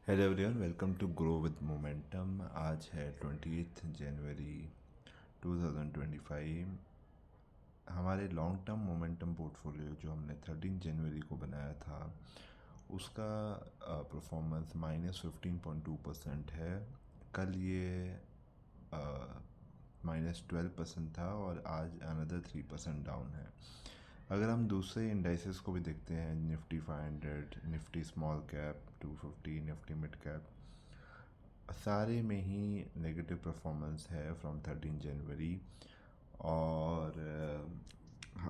Hello everyone, welcome to grow with momentum. आज है 20 जनवरी 2025। हमारे लॉन्ग टर्म मोमेंटम पोर्टफोलियो जो हमने 13 जनवरी को बनाया था उसका परफॉर्मेंस -15.2% है। कल ये -12% था और आज अनदर 3% डाउन है। अगर हम दूसरे इंडाइसेस को भी देखते हैं, Nifty 500, Nifty small cap 250, Nifty mid cap, सारे में ही नेगेटिव परफॉर्मेंस है फ्रॉम 13 जनवरी। और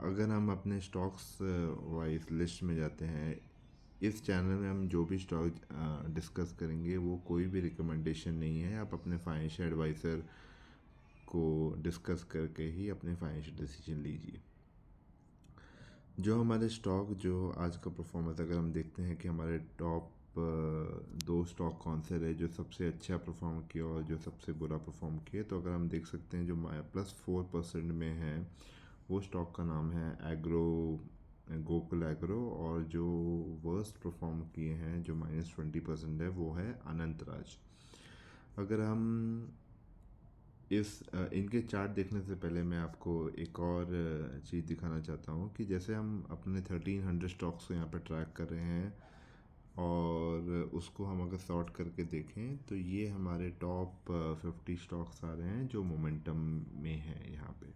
अगर हम अपने स्टॉक्स वाइज लिस्ट में जाते हैं, इस चैनल में हम जो भी स्टॉक डिस्कस करेंगे वो कोई भी रिकमेंडेशन नहीं है। आप अपने फाइनेंशियल एडवाइज़र को डिस्कस करके ही अपने फाइनेंशियल डिसीजन लीजिए। जो हमारे स्टॉक जो आज का परफॉर्मेंस, अगर हम देखते हैं कि हमारे टॉप दो स्टॉक कौन से रहे जो सबसे अच्छा परफॉर्म किया और जो सबसे बुरा परफॉर्म किए, तो अगर हम देख सकते हैं जो +4% में है वो स्टॉक का नाम है गोकुल एग्रो, और जो वर्स्ट परफॉर्म किए हैं जो -20% है वो है अनंतराज। अगर हम इनके चार्ट देखने से पहले मैं आपको एक और चीज़ दिखाना चाहता हूँ कि जैसे हम अपने 1300 स्टॉक्स को यहाँ पर ट्रैक कर रहे हैं और उसको हम अगर सॉर्ट करके देखें तो ये हमारे टॉप 50 स्टॉक्स आ रहे हैं जो मोमेंटम में हैं यहाँ पे।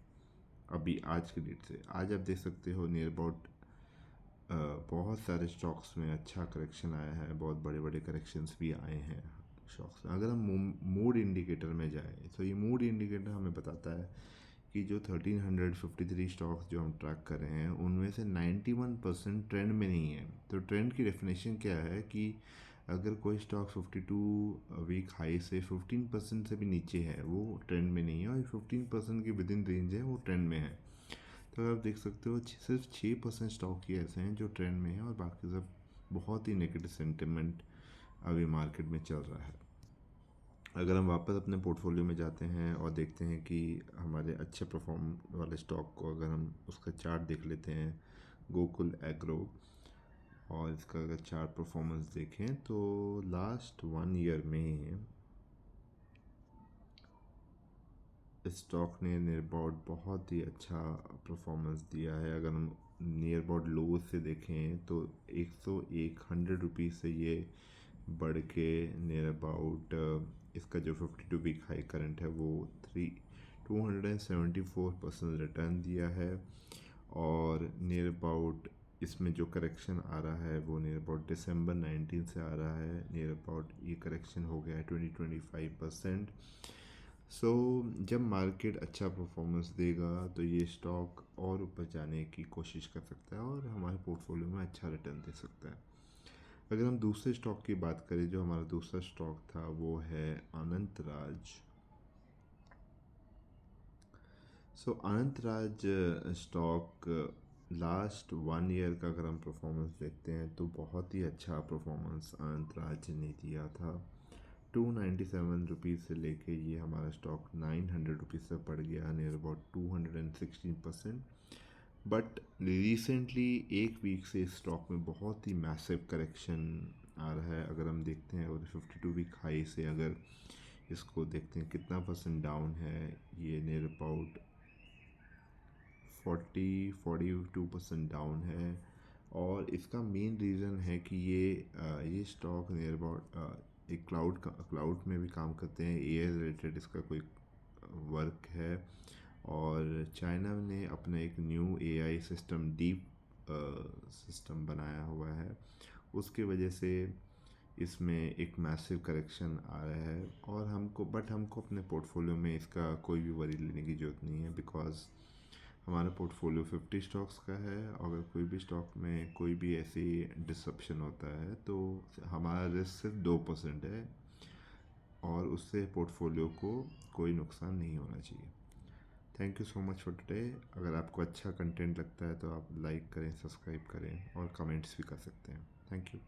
अभी आज के डेट से आज आप देख सकते हो नियर अबाउट बहुत सारे स्टॉक्स में अच्छा करेक्शन आया है, बहुत बड़े बड़े करेक्शंस भी आए हैं स्टॉक्स में। अगर हम मूड इंडिकेटर में जाएं तो ये मूड इंडिकेटर हमें बताता है कि जो 1353 स्टॉक्स जो हम ट्रैक कर रहे हैं उनमें से 91% ट्रेंड में नहीं है। तो ट्रेंड की डेफिनेशन क्या है कि अगर कोई स्टॉक 52 वीक हाई से 15% से भी नीचे है वो ट्रेंड में नहीं है, और 15% के विद इन रेंज है वो ट्रेंड में है। तो आप देख सकते हो सिर्फ 6% स्टॉक ही ऐसे हैं जो ट्रेंड में है और बाकी सब बहुत ही नेगेटिव सेंटिमेंट अभी मार्केट में चल रहा है। अगर हम वापस अपने पोर्टफोलियो में जाते हैं और देखते हैं कि हमारे अच्छे परफॉर्म वाले स्टॉक को अगर हम उसका चार्ट देख लेते हैं, गोकुल एग्रो, और इसका अगर चार्ट परफॉर्मेंस देखें तो लास्ट 1 ईयर में स्टॉक ने नियर अबाउट बहुत ही अच्छा परफॉर्मेंस दिया है। अगर हम नियर अबाउट लो से देखें तो 101 से ये बढ़ के नियर अबाउट इसका जो 52 वीक हाई करंट है वो 274% रिटर्न दिया है। और नियर अबाउट इसमें जो करेक्शन आ रहा है वो नियर अबाउट दिसंबर 19 से आ रहा है, नियर अबाउट ये करेक्शन हो गया है 20-25%। जब मार्केट अच्छा परफॉर्मेंस देगा तो ये स्टॉक और ऊपर जाने की कोशिश कर सकता है और हमारे पोर्टफोलियो में अच्छा रिटर्न दे सकता है। अगर हम दूसरे स्टॉक की बात करें, जो हमारा दूसरा स्टॉक था वो है Anantraj. Anantraj stock last 1 year का अगर हम परफॉर्मेंस देखते हैं तो बहुत ही अच्छा परफॉर्मेंस अनंतराज ने दिया था। 297 रुपीज़ से लेके ये हमारा स्टॉक 900 रुपीज़ से पड़ गया, नियर अबाउट 216%। बट रिसेंटली एक वीक से इस स्टॉक में बहुत ही मैसिव करेक्शन आ रहा है। अगर हम देखते हैं और 52 वीक हाई से अगर इसको देखते हैं कितना परसेंट डाउन है, ये नियर अबाउट 42% डाउन है। और इसका मेन रीज़न है कि ये स्टॉक नियर अबाउट एक क्लाउड में भी काम करते हैं, एआई रिलेटेड इसका कोई वर्क है। और चाइना ने अपना एक new AI system deep system बनाया हुआ है, उसकी वजह से इसमें एक मैसिव करेक्शन आ रहा है। और हमको अपने पोर्टफोलियो में इसका कोई भी वरी लेने की ज़रूरत नहीं है, बिकॉज़ हमारा पोर्टफोलियो 50 स्टॉक्स का है। अगर कोई भी स्टॉक में कोई भी ऐसी डिसरप्शन होता है तो हमारा रिस्क सिर्फ 2% है और उससे पोर्टफोलियो को कोई नुकसान नहीं होना चाहिए। Thank you so much for today. अगर आपको अच्छा कंटेंट लगता है तो आप लाइक करें, सब्सक्राइब करें और कमेंट्स भी कर सकते हैं। Thank you.